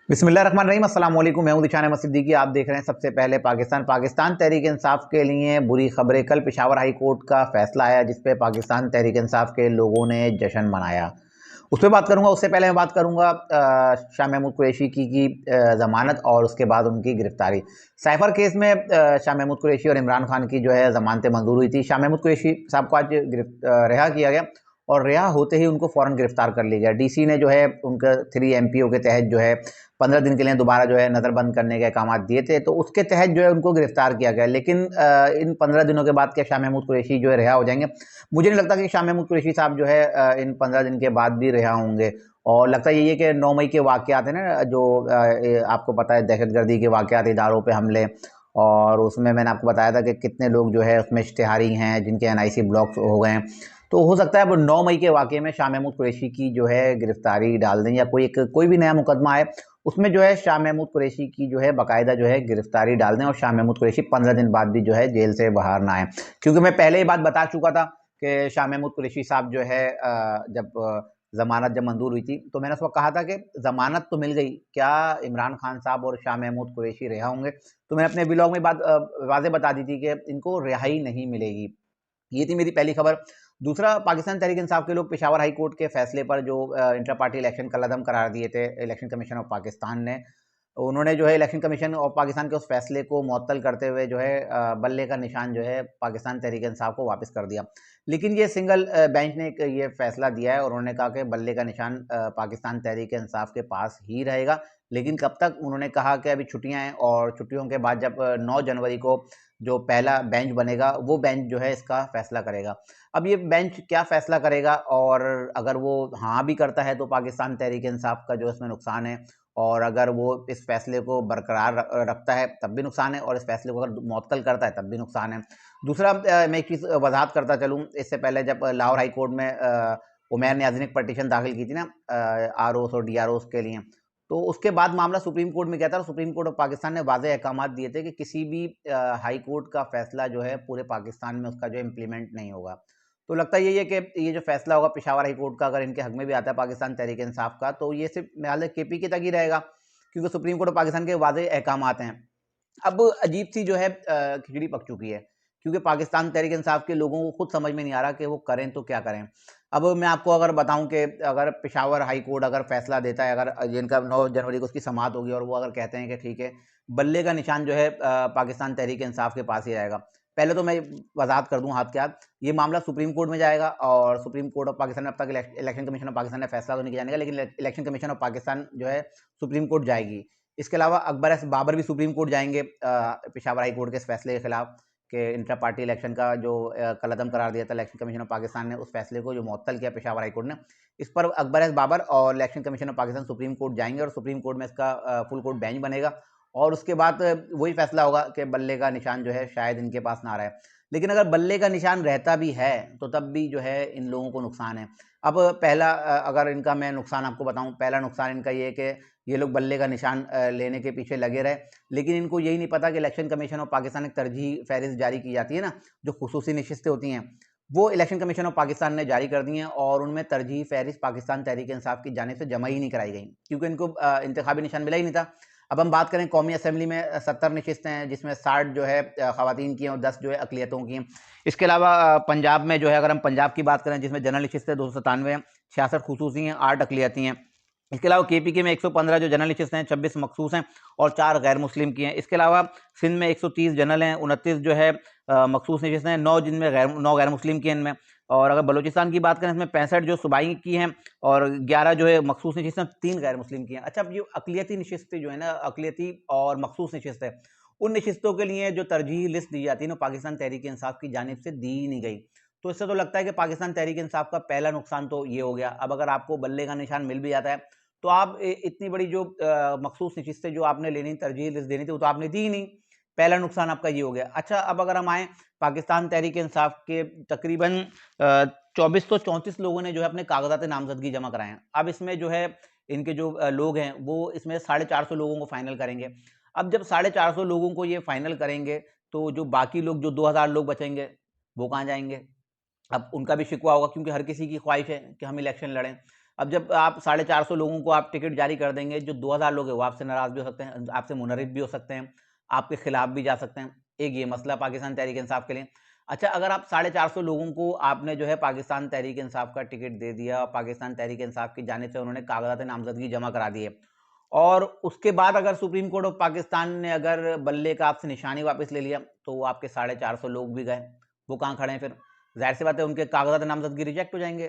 बिस्मिल्लाहिर्रहमानिर्रहीम अस्सलाम वालेकुम। मैं हूं दिशान अहमद सिद्दीकी। आप देख रहे हैं सबसे पहले पाकिस्तान तहरीक इंसाफ के लिए बुरी खबरें। कल पेशावर हाई कोर्ट का फैसला आया जिस पे पाकिस्तान तहरीक इंसाफ के लोगों ने जश्न मनाया। उस पर बात करूंगा। उससे पहले मैं बात करूंगा शाह महमूद कुरैशी की जमानत और उसके बाद उनकी गिरफ्तारी। साइफर केस में शाह महमूद कुरैशी और इमरान खान की जो है जमानतें मंजूर हुई थी। शाह महमूद कुरैशी साहब को आज रिहा किया गया और रिहा होते ही उनको फौरन गिरफ्तार कर लिया गया। डीसी ने जो है उनका 3 MPO के तहत जो है 15 दिन के लिए दोबारा जो है नज़रबंद करने के अहकाम दिए थे, तो उसके तहत जो है उनको गिरफ्तार किया गया। लेकिन इन 15 दिनों के बाद क्या शाह महमूद कुरैशी जो है रिहा हो जाएंगे? मुझे नहीं लगता कि शाह महमूद कुरैशी साहब जो है इन 15 दिन के बाद भी रिहा होंगे। और लगता यही है कि 9 मई के वाक़यात हैं ना, जो आपको पता है दहशतगर्दी के वाक़यात, इदारों पे हमले, और उसमें मैंने आपको बताया था कि कितने लोग जो है उसमें इश्तिहारी हैं जिनके NIC ब्लॉक हो गए हैं। तो हो सकता है अब 9 मई के वाक़ये में शाह महमूद कुरैशी की जो है गिरफ्तारी डाल दें, या कोई भी नया मुकदमा है उसमें जो है शाह महमूद कुरैशी की जो है बाकायदा जो है गिरफ्तारी डाल दें और शाह महमूद कुरैशी 15 दिन बाद भी जो है जेल से बाहर ना आए। क्योंकि मैं पहले ही बात बता चुका था कि शाह महमूद कुरैशी साहब जो है जमानत जब मंजूर हुई थी तो मैंने उस वक्त कहा था कि जमानत तो मिल गई, क्या इमरान खान साहब और शाह महमूद कुरैशी रिहा होंगे? तो मैंने अपने ब्लॉग में बात वाज़ेह बता दी थी कि इनको रिहाई नहीं मिलेगी। ये थी मेरी पहली खबर। दूसरा, पाकिस्तान तहरीक इंसाफ के लोग पेशावर हाई कोर्ट के फैसले पर जो इंटर पार्टी इलेक्शन कलअदम करार दिए थे इलेक्शन कमीशन ऑफ पाकिस्तान ने, उन्होंने जो है इलेक्शन कमीशन ऑफ पाकिस्तान के उस फैसले को मुअत्तल करते हुए जो है बल्ले का निशान जो है पाकिस्तान तहरीक इंसाफ को वापस कर दिया। लेकिन ये सिंगल बेंच ने ये फैसला दिया है और उन्होंने कहा कि बल्ले का निशान पाकिस्तान तहरीक इंसाफ के पास ही रहेगा। लेकिन कब तक? उन्होंने कहा कि अभी छुट्टियां हैं और छुट्टियों के बाद जब 9 जनवरी को जो पहला बेंच बनेगा वो बेंच जो है इसका फैसला करेगा। अब ये बेंच क्या फैसला करेगा, और अगर वो हाँ भी करता है तो पाकिस्तान तहरीक इंसाफ का जो इसमें नुकसान है, और अगर वो इस फैसले को बरकरार रखता है तब भी नुकसान है, और इस फैसले को अगर मुअत्तल करता है तब भी नुकसान है। दूसरा, मैं एक चीज़ वजाहत करता चलूँ। इससे पहले जब लाहौर हाई कोर्ट में उमैर नियाज़ी ने एक पटिशन दाखिल की थी ना ROs और DROs के लिए, तो उसके बाद मामला सुप्रीम कोर्ट में गया था और सुप्रीम कोर्ट ऑफ पाकिस्तान ने वाज़ेह अहकामात दिए थे कि किसी भी हाई कोर्ट का फैसला जो है पूरे पाकिस्तान में उसका जो इम्प्लीमेंट नहीं होगा। तो लगता यही है कि ये जो फैसला होगा पेशावर हाई कोर्ट का, अगर इनके हक में भी आता है पाकिस्तान तहरीक इंसाफ का, तो ये सिर्फ मेरे ख्याल से KPK तक ही रहेगा, क्योंकि सुप्रीम कोर्ट ऑफ पाकिस्तान के वाज़ेह अहकामात हैं। अब अजीब सी जो है खिचड़ी पक चुकी है, क्योंकि पाकिस्तान तहरीक इंसाफ के लोगों को खुद समझ में नहीं आ रहा कि वो करें तो क्या करें। अब मैं आपको अगर बताऊं कि अगर पेशावर हाई कोर्ट अगर फैसला देता है, अगर जिनका 9 जनवरी को उसकी समाअत होगी और वो अगर कहते हैं कि ठीक है बल्ले का निशान जो है पाकिस्तान तहरीक इंसाफ के पास ही रहेगा, पहले तो मैं वजाहत कर दूं हाथ के हाथ, ये मामला सुप्रीम कोर्ट में जाएगा और सुप्रीम कोर्ट ऑफ पाकिस्तान में अब तक इलेक्शन कमीशन ऑफ पाकिस्तान ने फैसला तो नहीं किया जाएगा, लेकिन इलेक्शन कमीशन ऑफ पाकिस्तान जो है सुप्रीम कोर्ट जाएगी। इसके अलावा अकबर एस बाबर भी सुप्रीम कोर्ट जाएंगे पेशावर हाई कोर्ट के इस फैसले के खिलाफ कि इंटर पार्टी इलेक्शन का जो कलअदम करार दिया था इलेक्शन कमीशन ऑफ पाकिस्तान ने, उस फैसले को जो मुअत्तल किया पेशावर हाई कोर्ट ने, इस पर अकबर एस बाबर और election commission of Pakistan supreme court जाएंगे और सुप्रीम कोर्ट में इसका फुल कोर्ट बेंच बनेगा और उसके बाद वही फैसला होगा कि बल्ले का निशान जो है शायद इनके पास ना रहे। लेकिन अगर बल्ले का निशान रहता भी है तो तब भी जो है इन लोगों को नुकसान है। अब पहला अगर इनका मैं नुकसान आपको बताऊं, पहला नुकसान इनका ये है कि ये लोग बल्ले का निशान लेने के पीछे लगे रहे, लेकिन इनको यही नहीं पता कि इलेक्शन कमीशन ऑफ पाकिस्तान एक तरजीह फहरिस्त जारी की जाती है ना, जो खुसूसी नशिस्तें होती हैं, वो इलेक्शन कमीशन ऑफ पाकिस्तान ने जारी कर दी हैं और उनमें तरजीह फहरिस्त पाकिस्तान तहरीक इंसाफ की जानिब से जमा ही नहीं कराई गई, क्योंकि इनको इंतखाबी निशान मिला ही नहीं था। अब हम बात करें कौमी असम्बली में 70 नशिस्तें हैं, जिसमें 60 जो है ख़वातीन की हैं और 10 जो है अक़लियतों की हैं। इसके अलावा पंजाब में जो है, अगर हम पंजाब की बात करें, जिसमें जनरल नशिस्तें 297 हैं, 66 खुसूसी हैं, 8 अक़लियती हैं। इसके अलावा KPK में 115 जो जनरल नशिस्तें हैं, 26 मखसूस हैं और 4 गैर मुस्लिम की हैं। इसके अलावा सिंध में 130 जनरल हैं, 29 जो है मखसूस नशिस्तें हैं, 9 जिनमें 9 गैर मुस्लिम की हैं इनमें। और अगर बलूचिस्तान की बात करें, इसमें 65 जो सूबाई की हैं और 11 जो है मखसूस नशिस्तें, 3 गैर मुस्लिम की हैं। अच्छा, अब जो अक़लियती नशिस्तें जो है ना, अक़लियती और मखसूस नशिस्तें, उन नशिस्तों के लिए जो तरजीही लिस्ट दी जाती है ना, पाकिस्तान तहरीक इंसाफ की जानिब से दी ही नहीं गई। तो इससे तो लगता है कि पाकिस्तान तहरीक इंसाफ का पहला नुकसान तो ये हो गया। अब अगर आपको बल्ले का निशान मिल भी जाता है तो आप इतनी बड़ी जो मखसूस नशिस्तें जो आपने लेनी तरजीह लिस्ट देनी थी वो तो आपने दी ही नहीं। पहला नुकसान आपका ये हो गया। अच्छा, अब अगर हम आए पाकिस्तान तहरीक इंसाफ के तकरीबन 24 तो 34 लोगों ने जो है अपने कागजात नामजदगी जमा कराए हैं। अब इसमें जो है इनके जो लोग हैं वो इसमें 450 लोगों को फाइनल करेंगे। अब जब 450 लोगों को ये फाइनल करेंगे तो जो बाकी लोग, जो 2000 लोग बचेंगे, वो कहाँ जाएंगे? अब उनका भी शिकवा होगा, क्योंकि हर किसी की ख्वाहिश है कि हम इलेक्शन लड़ें। अब जब आप 450 लोगों को आप टिकट जारी कर देंगे, जो 2000 लोग हैं वो आपसे नाराज़ भी हो सकते हैं, आपसे मुनरिफ भी हो सकते हैं, आपके खिलाफ भी जा सकते हैं। एक ये मसला पाकिस्तान तहरीक इंसाफ के लिए। अच्छा, अगर आप 450 लोगों को आपने जो है पाकिस्तान तहरीक इंसाफ का टिकट दे दिया और पाकिस्तान तहरीक इंसाफ की जानिब से उन्होंने कागज़ात नामज़दगी जमा करा दिए और उसके बाद अगर सुप्रीम कोर्ट ऑफ पाकिस्तान ने अगर बल्ले का आपसे निशानी वापस ले लिया, तो वो आपके 450 लोग भी गए। वो कहाँ खड़े हैं फिर? ज़ाहिर-सी बात है उनके कागज़ात नामज़दगी रिजेक्ट हो जाएँगे,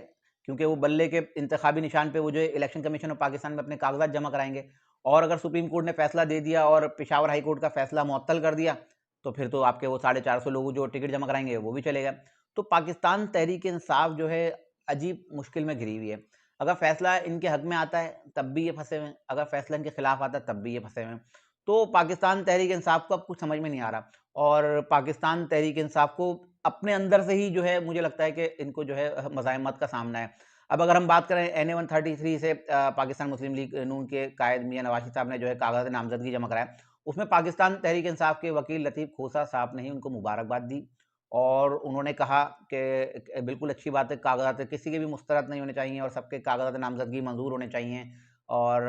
क्योंकि वो बल्ले के इंतखाबी निशान पे वो जो है इलेक्शन कमीशन ऑफ पाकिस्तान में अपने कागज़ात जमा कराएँगे। और अगर सुप्रीम कोर्ट ने फैसला दे दिया और पेशावर हाई कोर्ट का फैसला मुअत्तल कर दिया, तो फिर तो आपके वो 450 लोग जो टिकट जमा कराएँगे, वो भी चले गए। तो पाकिस्तान तहरीक-ए-इंसाफ जो है अजीब मुश्किल में घिरी हुई है। अगर फैसला इनके हक में आता है, तब भी ये फँसे हुए हैं, अगर फैसला इनके खिलाफ आता है, तब भी ये फँसे हुए हैं। तो पाकिस्तान तहरीक-ए-इंसाफ को अब कुछ समझ में नहीं आ रहा और पाकिस्तान तहरीक-ए-इंसाफ को अपने अंदर से ही जो है मुझे लगता है कि इनको जो है मज़ाहिमत का सामना है। अब अगर हम बात करें एनए 133 से पाकिस्तान मुस्लिम लीग नून के कायद मियां नवाज़ साहब ने जो है कागज़ात नामज़दगी जमा कराया, उसमें पाकिस्तान तहरीक-ए-इंसाफ के वकील लतीफ़ खोसा साहब ने ही उनको मुबारकबाद दी और उन्होंने कहा कि बिल्कुल अच्छी बात है, कागज़ात किसी के भी मुस्तरद नहीं होने चाहिए और सबके कागज़ात नामज़दगी मंज़ूर होने चाहिए और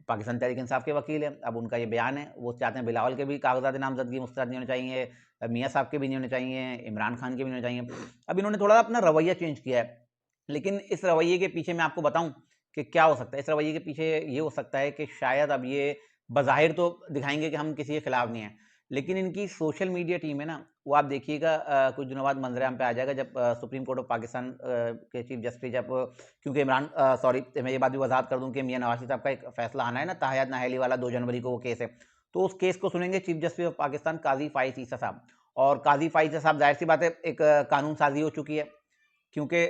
पाकिस्तान तहरीक-ए-इंसाफ के वकील हैं, अब उनका ये बयान है, वो चाहते हैं बिलावल के भी कागज़ात नामज़दगी मुस्तरद नहीं होने चाहिए, मियाँ साहब के भी नहीं होने चाहिए, इमरान खान के भी नहीं होने चाहिए। अब इन्होंने थोड़ा अपना रवैया चेंज किया है, लेकिन इस रवैये के पीछे मैं आपको बताऊँ कि क्या हो सकता है? इस रवैये के पीछे ये हो सकता है कि शायद अब ये बज़ाहिर तो दिखाएँगे कि हम किसी के खिलाफ नहीं हैं, लेकिन इनकी सोशल मीडिया टीम है ना, वो आप देखिएगा कुछ दिनों बाद मंज़र-ए-आम पे आ जाएगा जब सुप्रीम कोर्ट ऑफ पाकिस्तान के चीफ जस्टिस जब क्योंकि सॉरी मैं ये बात भी वज़ाहत कर दूँ कि मियाँ नवाज़ साहब का एक फ़ैसला आना है ना ताहयात नाअहली वाला 2 जनवरी को वो केस है। तो उस केस को सुनेंगे chief justice of Pakistan Qazi Faiz ईसा साहब और काज़ी फ़ाइज़ साहब ज़ाहिर-सी बात है एक कानून साज़ी हो चुकी है क्योंकि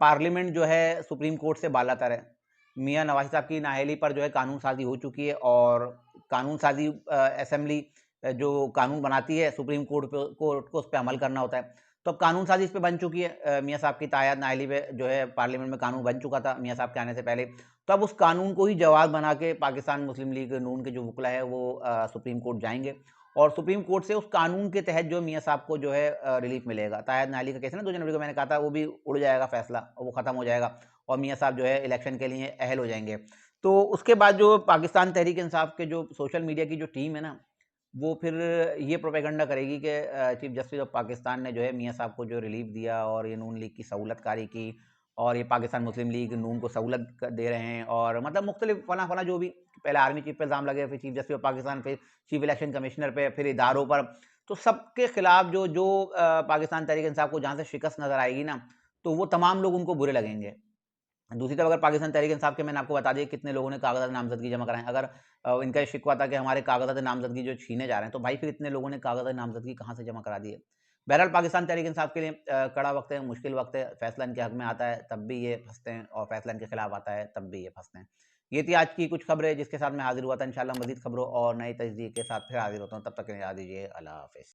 पार्लियामेंट जो है सुप्रीम कोर्ट से बालातर है। मियाँ नवाज़ साहब की नाअहली पर जो है कानून साज़ी हो चुकी है और कानून साज़ी असेंबली जो कानून बनाती है सुप्रीम कोर्ट को उस पे अमल करना होता है। तो अब कानून साज़ी इस पे बन चुकी है मियाँ साहब की ताहयात नाअहली पे जो है पार्लियामेंट में कानून बन चुका था मियाँ साहब के आने से पहले। तो अब उस कानून को ही जवाब बना के पाकिस्तान मुस्लिम लीग नून के जो वुकला है वो सुप्रीम कोर्ट जाएँगे और सुप्रीम कोर्ट से उस कानून के तहत जो मियाँ साहब को जो है रिलीफ मिलेगा। ताहयात नाअहली का केस है ना 2 जनवरी को मैंने कहा था वो भी उड़ जाएगा फैसला, वो खत्म हो जाएगा और मियाँ साहब जो है इलेक्शन के लिए अहल हो जाएँगे। तो उसके बाद जो पाकिस्तान तहरीक इंसाफ के जो सोशल मीडिया की जो टीम है ना, वो फिर ये प्रोपेगेंडा करेगी कि चीफ जस्टिस ऑफ पाकिस्तान ने जो है मियाँ साहब को जो रिलीफ दिया और ये नून लीग की सहूलतकारी की और ये पाकिस्तान मुस्लिम लीग नून को सहूलत दे रहे हैं और मतलब मुख्तलिफ फला जो भी पहले आर्मी चीफ पे इल्ज़ाम लगे फिर चीफ जस्टिस ऑफ पाकिस्तान फिर चीफ इलेक्शन कमिश्नर पे फिर इदारों पर तो सबके खिलाफ जो पाकिस्तान तहरीक इंसाफ को जहाँ से शिकस्त नज़र आएगी ना तो वो तमाम लोग उनको बुरे लगेंगे। दूसरी तरफ अगर पाकिस्तान तहरीक इंसाफ के मैंने आपको बता दिया कितने लोगों ने कागज़ात नामज़दगी जमा कराएँ। अगर इनका ये शिकवा था कि हमारे कागज़ात नामज़दगी जो छीने जा रहे हैं, तो भाई फिर इतने लोगों ने कागज़ात नामज़दगी कहाँ से जमा करा दिए? बहरहाल पाकिस्तान तहरीक इंसाफ के लिए कड़ा वक़्त है, मुश्किल वक़्त है, फ़ैसला इनके हक़ में आता है, तब भी ये फँसते हैं और फ़ैसला इनके खिलाफ आता है, तब भी ये फँसते हैं। ये थी आज की कुछ खबरें जिसके साथ मैं हाज़िर हुआ था। इंशाअल्लाह मज़ीद खबरों और नई तजदीद के साथ फिर हाज़िर होता हूँ। तब तक के लिए इजाज़त दीजिए। अल्लाह हाफ़िज़।